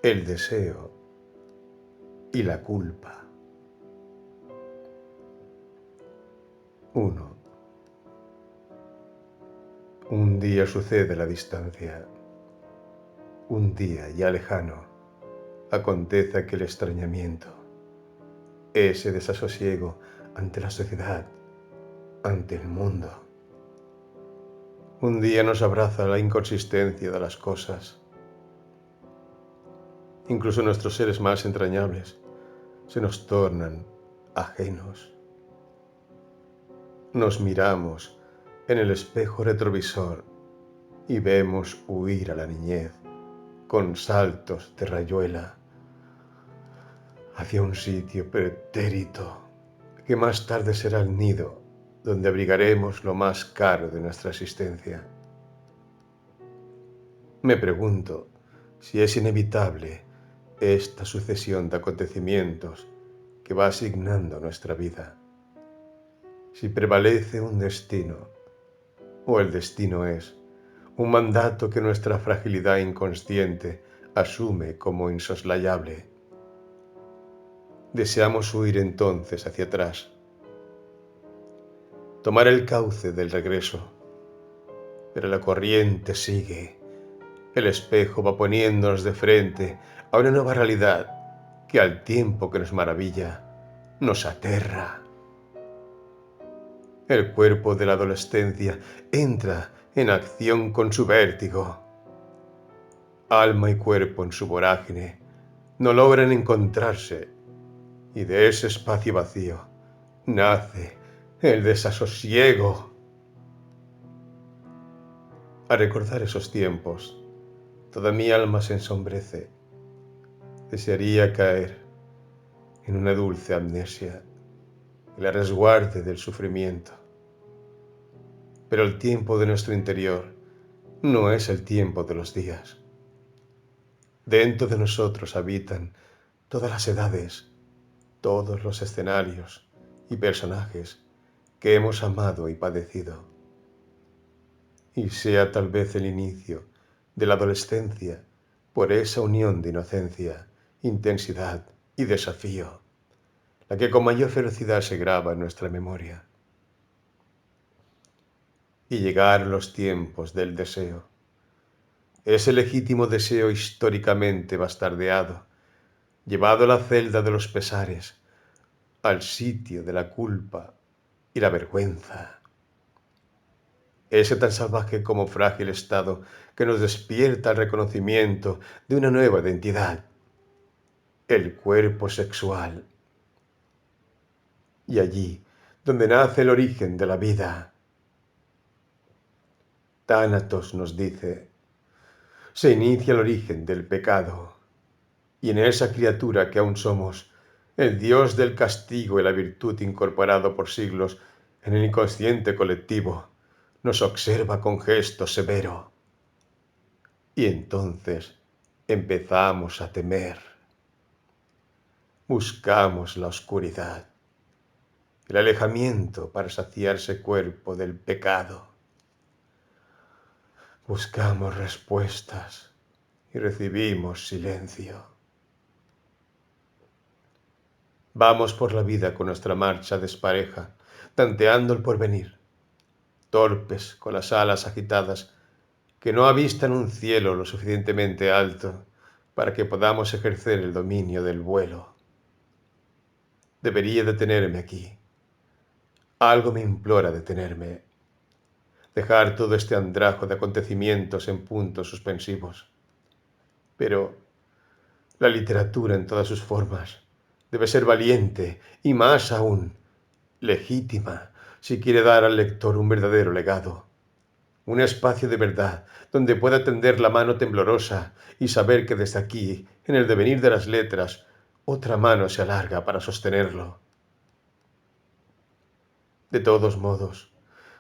el deseo y la culpa. 1. Un día sucede la distancia. Un día ya lejano acontece aquel extrañamiento, ese desasosiego ante la sociedad, ante el mundo. Un día nos abraza la inconsistencia de las cosas. Incluso nuestros seres más entrañables se nos tornan ajenos. Nos miramos en el espejo retrovisor y vemos huir a la niñez con saltos de rayuela hacia un sitio pretérito que más tarde será el nido donde abrigaremos lo más caro de nuestra existencia. Me pregunto si es inevitable esta sucesión de acontecimientos que va asignando nuestra vida. Si prevalece un destino, o el destino es un mandato que nuestra fragilidad inconsciente asume como insoslayable. Deseamos huir entonces hacia atrás, tomar el cauce del regreso, pero la corriente sigue. El espejo va poniéndonos de frente a una nueva realidad que al tiempo que nos maravilla, nos aterra. El cuerpo de la adolescencia entra en acción con su vértigo. Alma y cuerpo en su vorágine no logran encontrarse y de ese espacio vacío nace el desasosiego. Al recordar esos tiempos, toda mi alma se ensombrece. Desearía caer en una dulce amnesia que la resguarde del sufrimiento. Pero el tiempo de nuestro interior no es el tiempo de los días. Dentro de nosotros habitan todas las edades, todos los escenarios y personajes que hemos amado y padecido. Y sea tal vez el inicio de la adolescencia por esa unión de inocencia, intensidad y desafío, la que con mayor ferocidad se graba en nuestra memoria. Y llegar los tiempos del deseo, ese legítimo deseo históricamente bastardeado, llevado a la celda de los pesares, al sitio de la culpa y la vergüenza. Ese tan salvaje como frágil estado que nos despierta el reconocimiento de una nueva identidad, el cuerpo sexual. Y allí, donde nace el origen de la vida, Tánatos nos dice, se inicia el origen del pecado, y en esa criatura que aún somos, el Dios del castigo y la virtud incorporado por siglos en el inconsciente colectivo, nos observa con gesto severo. Y entonces empezamos a temer. Buscamos la oscuridad, el alejamiento para saciarse cuerpo del pecado. Buscamos respuestas y recibimos silencio. Vamos por la vida con nuestra marcha despareja, tanteando el porvenir, torpes con las alas agitadas, que no avistan un cielo lo suficientemente alto para que podamos ejercer el dominio del vuelo. Debería detenerme aquí. Algo me implora detenerme, dejar todo este andrajo de acontecimientos en puntos suspensivos. Pero la literatura en todas sus formas debe ser valiente y más aún, legítima, si quiere dar al lector un verdadero legado, un espacio de verdad donde pueda tender la mano temblorosa y saber que desde aquí, en el devenir de las letras, otra mano se alarga para sostenerlo. De todos modos,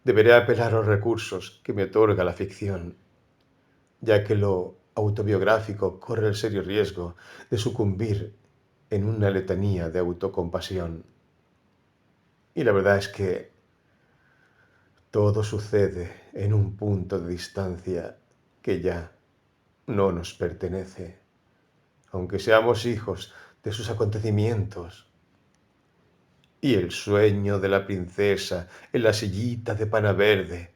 deberé apelar a los recursos que me otorga la ficción, ya que lo autobiográfico corre el serio riesgo de sucumbir en una letanía de autocompasión. Y la verdad es que todo sucede en un punto de distancia que ya no nos pertenece. aunque seamos hijos de sus acontecimientos. Y el sueño de la princesa en la sillita de pana verde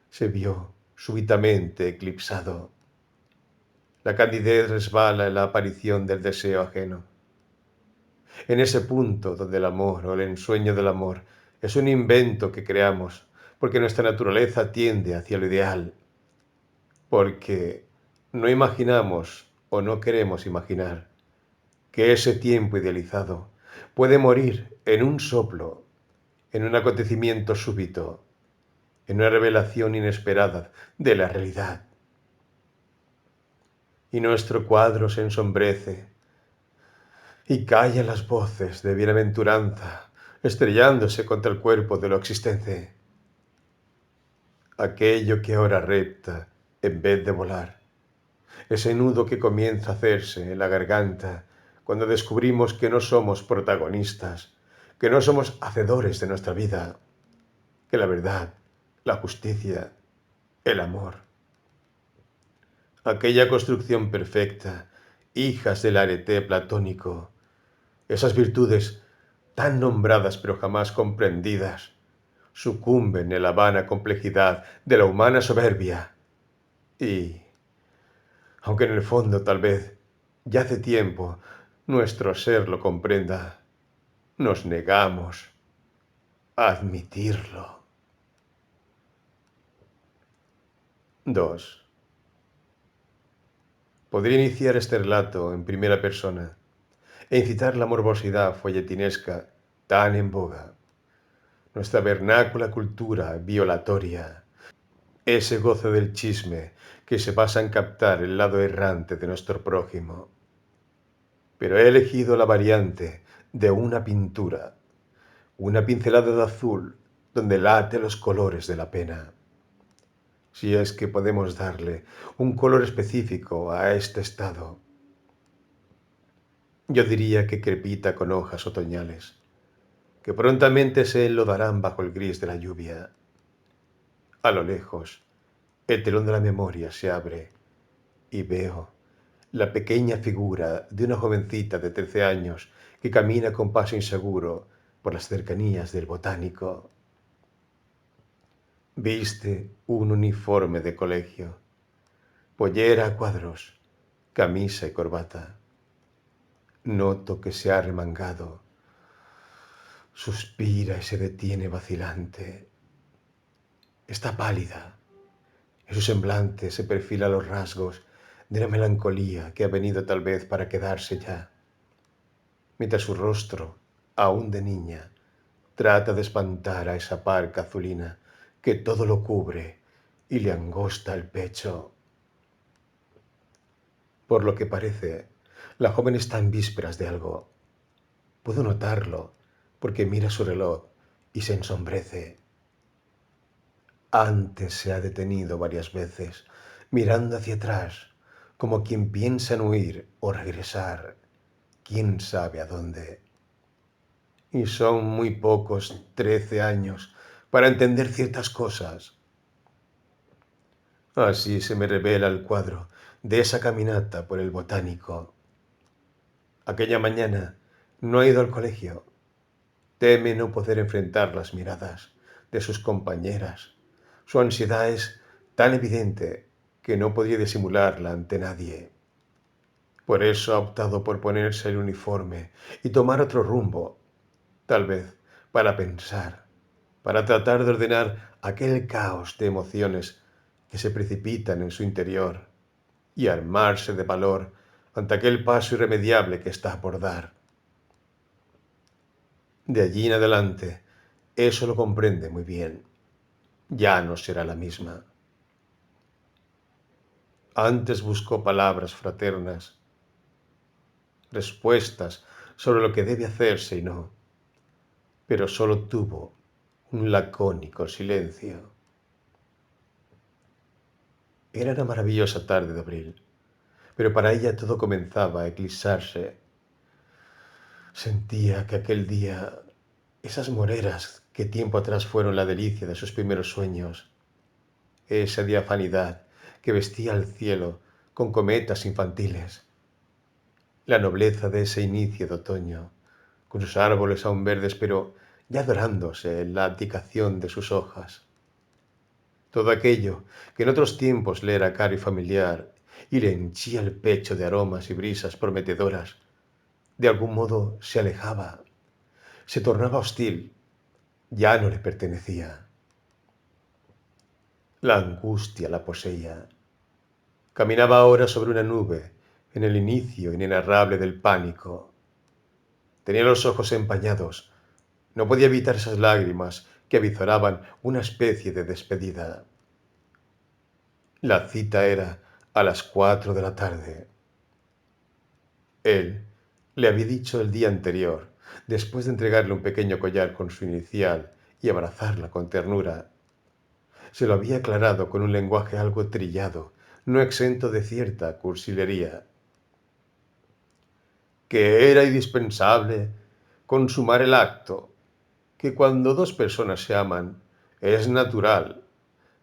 se vio súbitamente eclipsado. La candidez resbala en la aparición del deseo ajeno. En ese punto donde el amor o el ensueño del amor es un invento que creamos porque nuestra naturaleza tiende hacia lo ideal, porque no imaginamos o no queremos imaginar que ese tiempo idealizado puede morir en un soplo, en un acontecimiento súbito, en una revelación inesperada de la realidad. Y nuestro cuadro se ensombrece y callan las voces de bienaventuranza, estrellándose contra el cuerpo de lo existente. Aquello que ahora repta en vez de volar, ese nudo que comienza a hacerse en la garganta cuando descubrimos que no somos protagonistas, que no somos hacedores de nuestra vida, que la verdad, la justicia, el amor, aquella construcción perfecta, hijas del arete platónico, esas virtudes tan nombradas pero jamás comprendidas, sucumben en la vana complejidad de la humana soberbia y, aunque en el fondo tal vez ya hace tiempo nuestro ser lo comprenda, nos negamos a admitirlo. 2. Podría iniciar este relato en primera persona e incitar la morbosidad folletinesca tan en boga, nuestra vernácula cultura violatoria, ese goce del chisme que se basa en captar el lado errante de nuestro prójimo. Pero he elegido la variante de una pintura, una pincelada de azul donde late los colores de la pena. Si es que podemos darle un color específico a este estado. Yo diría que crepita con hojas otoñales, que prontamente se enlodarán bajo el gris de la lluvia. A lo lejos, el telón de la memoria se abre y veo la pequeña figura de una jovencita de 13 años que camina con paso inseguro por las cercanías del botánico. Viste un uniforme de colegio, pollera a cuadros, camisa y corbata. Noto que se ha remangado. Suspira y se detiene vacilante. Está pálida. En su semblante se perfilan los rasgos de la melancolía que ha venido tal vez para quedarse ya. Mientras su rostro, aún de niña, trata de espantar a esa parca azulina que todo lo cubre y le angosta el pecho. Por lo que parece, la joven está en vísperas de algo. Puedo notarlo porque mira su reloj y se ensombrece. Antes se ha detenido varias veces, mirando hacia atrás, como quien piensa en huir o regresar, quién sabe a dónde. Y son muy pocos 13 años para entender ciertas cosas. Así se me revela el cuadro de esa caminata por el botánico. Aquella mañana no ha ido al colegio. Teme no poder enfrentar las miradas de sus compañeras. Su ansiedad es tan evidente que no podía disimularla ante nadie. Por eso ha optado por ponerse el uniforme y tomar otro rumbo, tal vez para pensar, para tratar de ordenar aquel caos de emociones que se precipitan en su interior y armarse de valor ante aquel paso irremediable que está por dar. De allí en adelante, eso lo comprende muy bien. Ya no será la misma. Antes buscó palabras fraternas, respuestas sobre lo que debe hacerse y no, pero solo tuvo un lacónico silencio. Era una maravillosa tarde de abril, pero para ella todo comenzaba a eclipsarse. Sentía que aquel día, esas moreras que tiempo atrás fueron la delicia de sus primeros sueños, esa diafanidad que vestía el cielo con cometas infantiles, la nobleza de ese inicio de otoño, con sus árboles aún verdes pero ya dorándose en la abdicación de sus hojas. Todo aquello que en otros tiempos le era caro y familiar y le henchía el pecho de aromas y brisas prometedoras, de algún modo se alejaba, se tornaba hostil, ya no le pertenecía. La angustia la poseía. Caminaba ahora sobre una nube, en el inicio inenarrable del pánico. Tenía los ojos empañados. No podía evitar esas lágrimas que avizoraban una especie de despedida. La cita era a las 4 de la tarde. Él le había dicho el día anterior, después de entregarle un pequeño collar con su inicial y abrazarla con ternura. Se lo había aclarado con un lenguaje algo trillado, no exento de cierta cursilería. Que era indispensable consumar el acto, que cuando dos personas se aman es natural,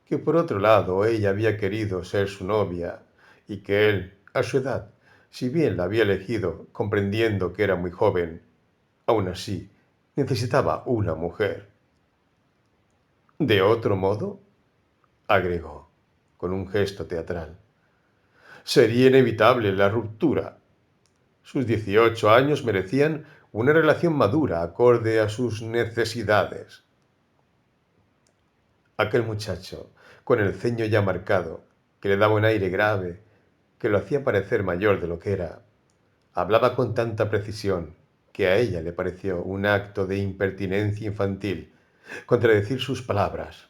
que por otro lado ella había querido ser su novia y que él, a su edad, si bien la había elegido comprendiendo que era muy joven, aún así necesitaba una mujer. De otro modo, agregó, con un gesto teatral, sería inevitable la ruptura. Sus 18 años merecían una relación madura acorde a sus necesidades. Aquel muchacho, con el ceño ya marcado, que le daba un aire grave, que lo hacía parecer mayor de lo que era, hablaba con tanta precisión que a ella le pareció un acto de impertinencia infantil contradecir sus palabras.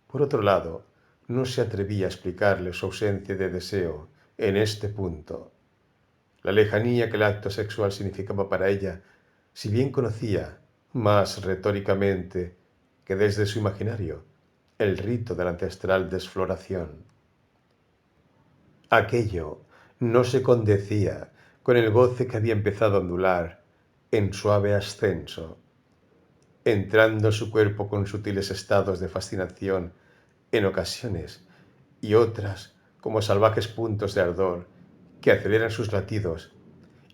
Por otro lado, no se atrevía a explicarle su ausencia de deseo en este punto. La lejanía que el acto sexual significaba para ella, si bien conocía, más retóricamente que desde su imaginario, el rito de la ancestral desfloración. Aquello no se condecía con el goce que había empezado a ondular en suave ascenso, entrando en su cuerpo con sutiles estados de fascinación en ocasiones y otras como salvajes puntos de ardor que aceleran sus latidos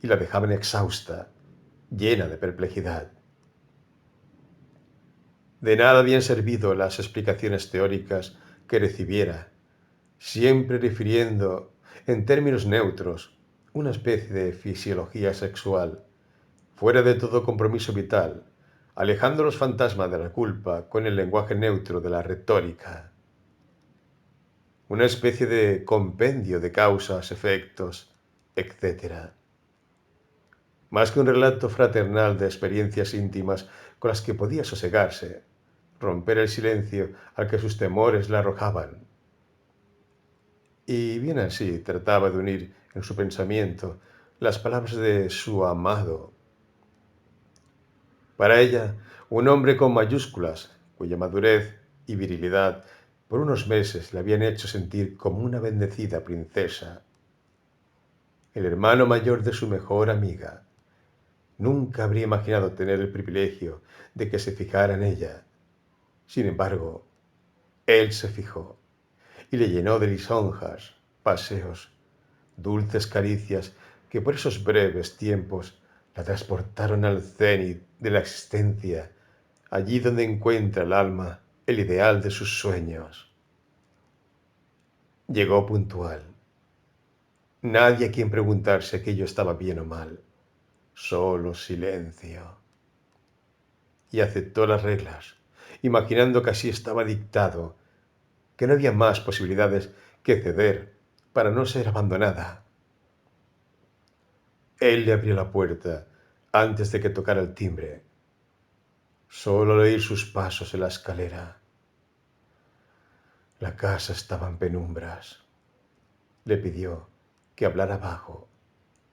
y la dejaban exhausta, llena de perplejidad. De nada habían servido las explicaciones teóricas que recibiera, siempre refiriendo en términos neutros una especie de fisiología sexual, fuera de todo compromiso vital, alejando los fantasmas de la culpa con el lenguaje neutro de la retórica. Una especie de compendio de causas, efectos, etc. Más que un relato fraternal de experiencias íntimas con las que podía sosegarse, romper el silencio al que sus temores la arrojaban. Y bien así trataba de unir en su pensamiento las palabras de su amado. Para ella, un hombre con mayúsculas, cuya madurez y virilidad por unos meses le habían hecho sentir como una bendecida princesa. El hermano mayor de su mejor amiga. Nunca habría imaginado tener el privilegio de que se fijara en ella. Sin embargo, él se fijó y le llenó de lisonjas, paseos, dulces caricias que por esos breves tiempos la transportaron al cenit de la existencia, allí donde encuentra el alma el ideal de sus sueños. Llegó puntual. Nadie a quien preguntar si aquello estaba bien o mal. Solo silencio. Y aceptó las reglas, imaginando que así estaba dictado, que no había más posibilidades que ceder para no ser abandonada. Él le abrió la puerta antes de que tocara el timbre. Solo al oír sus pasos en la escalera. La casa estaba en penumbras. Le pidió que hablara bajo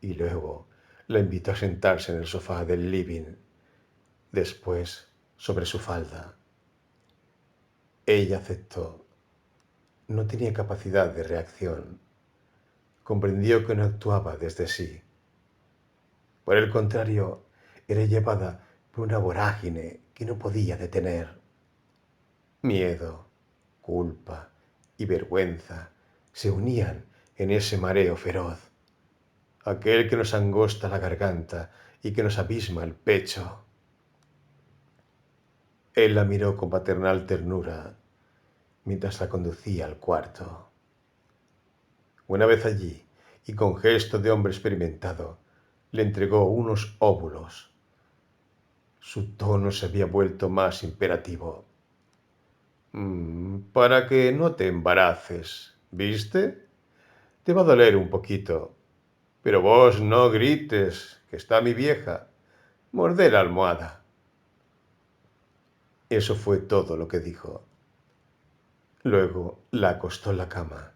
y luego la invitó a sentarse en el sofá del living, después sobre su falda. Ella aceptó. No tenía capacidad de reacción. Comprendió que no actuaba desde sí. Por el contrario, era llevada por una vorágine que no podía detener. Miedo, culpa y vergüenza se unían en ese mareo feroz. aquel que nos angosta la garganta y que nos abisma el pecho. Él la miró con paternal ternura mientras la conducía al cuarto. Una vez allí, y con gesto de hombre experimentado, le entregó unos óvulos. Su tono se había vuelto más imperativo. Para que no te embaraces, ¿viste? Te va a doler un poquito. Pero vos no grites, que está mi vieja. Mordé la almohada. Eso fue todo lo que dijo. Luego la acostó en la cama,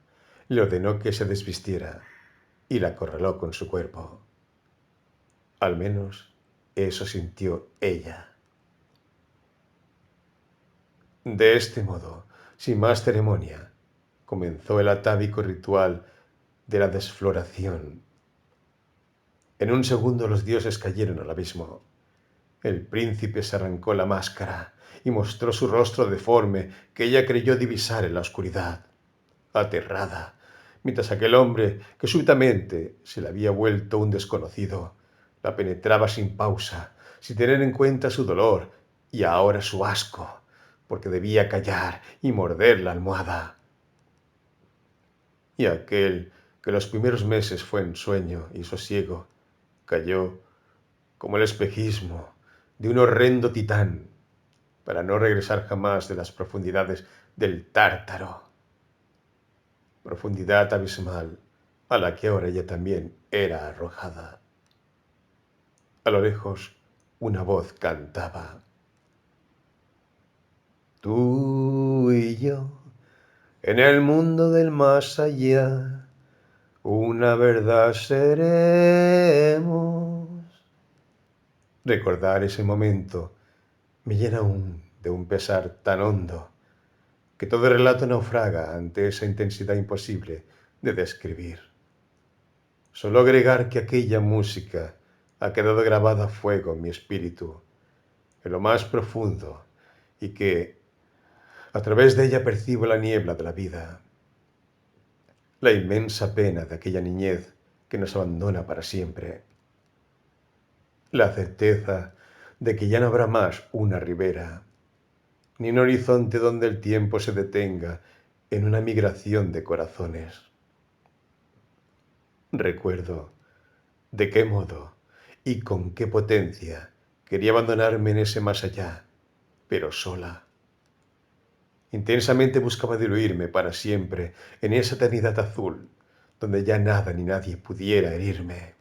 le ordenó que se desvistiera y la acorraló con su cuerpo. Al menos eso sintió ella. De este modo, sin más ceremonia, comenzó el atávico ritual de la desfloración. En un segundo los dioses cayeron al abismo. El príncipe se arrancó la máscara y mostró su rostro deforme que ella creyó divisar en la oscuridad, aterrada, mientras aquel hombre, que súbitamente se le había vuelto un desconocido, la penetraba sin pausa, sin tener en cuenta su dolor y ahora su asco, porque debía callar y morder la almohada. Y aquel que los primeros meses fue en sueño y sosiego, cayó como el espejismo de un horrendo titán, para no regresar jamás de las profundidades del Tártaro, profundidad abismal a la que ahora ella también era arrojada. A lo lejos, una voz cantaba: Tú y yo, en el mundo del más allá, una verdad seremos. Recordar ese momento me llena aún de un pesar tan hondo que todo relato naufraga ante esa intensidad imposible de describir. Solo agregar que aquella música ha quedado grabada a fuego en mi espíritu, en lo más profundo, y que a través de ella percibo la niebla de la vida, la inmensa pena de aquella niñez que nos abandona para siempre, la certeza de que ya no habrá más una ribera, ni un horizonte donde el tiempo se detenga en una migración de corazones. Recuerdo de qué modo y con qué potencia quería abandonarme en ese más allá, pero sola. Intensamente buscaba diluirme para siempre en esa eternidad azul, donde ya nada ni nadie pudiera herirme.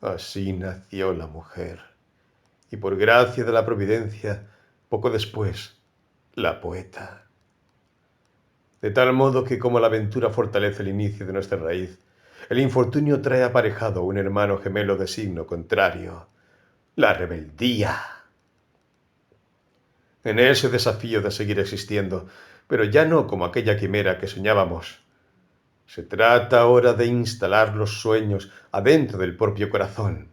Así nació la mujer, y por gracia de la providencia, poco después, la poeta. De tal modo que como la aventura fortalece el inicio de nuestra raíz, el infortunio trae aparejado un hermano gemelo de signo contrario, la rebeldía. En ese desafío de seguir existiendo, pero ya no como aquella quimera que soñábamos. Se trata ahora de instalar los sueños adentro del propio corazón.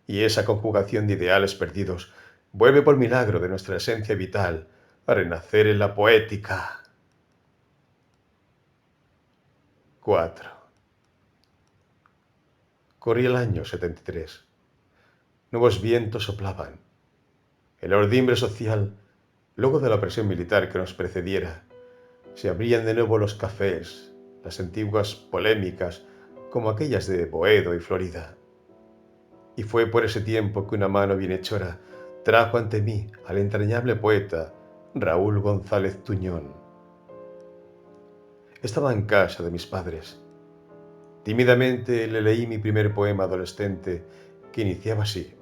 Y esa conjugación de ideales perdidos vuelve por milagro de nuestra esencia vital a renacer en la poética. 4. Corría el año 73. Nuevos vientos soplaban. El ordimbre social, luego de la opresión militar que nos precediera, se abrían de nuevo los cafés, las antiguas polémicas como aquellas de Boedo y Florida. Y fue por ese tiempo que una mano bienhechora trajo ante mí al entrañable poeta Raúl González Tuñón. Estaba en casa de mis padres. Tímidamente le leí mi primer poema adolescente, que iniciaba así: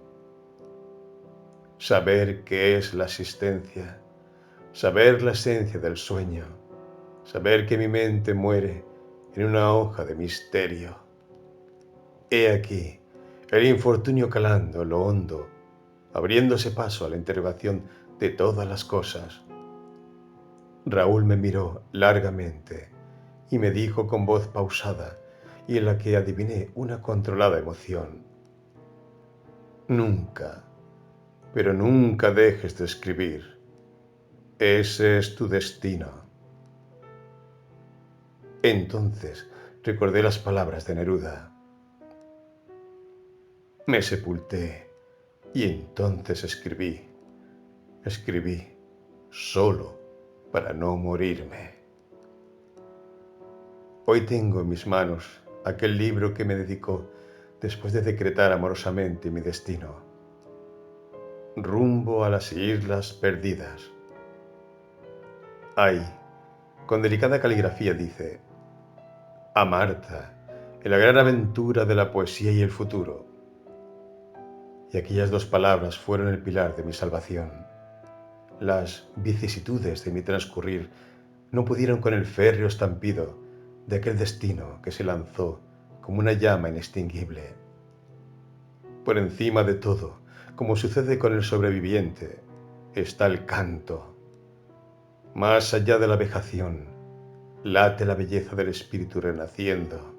Saber qué es la existencia, saber la esencia del sueño, saber que mi mente muere en una hoja de misterio. He aquí el infortunio calando en lo hondo, abriéndose paso a la interrogación de todas las cosas. Raúl me miró largamente y me dijo con voz pausada y en la que adiviné una controlada emoción: Nunca, pero nunca dejes de escribir. Ese es tu destino. Entonces recordé las palabras de Neruda: Me sepulté y entonces escribí solo para no morirme. Hoy tengo en mis manos aquel libro que me dedicó después de decretar amorosamente mi destino. Rumbo a las islas perdidas. Ahí, con delicada caligrafía dice: a Marta, en la gran aventura de la poesía y el futuro. Y aquellas dos palabras fueron el pilar de mi salvación. Las vicisitudes de mi transcurrir no pudieron con el férreo estampido de aquel destino que se lanzó como una llama inextinguible. Por encima de todo, como sucede con el sobreviviente, está el canto. Más allá de la vejación, late la belleza del espíritu renaciendo.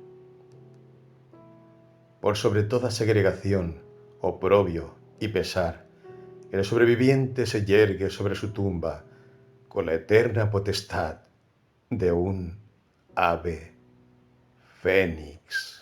Por sobre toda segregación, oprobio y pesar, el sobreviviente se yergue sobre su tumba con la eterna potestad de un ave fénix.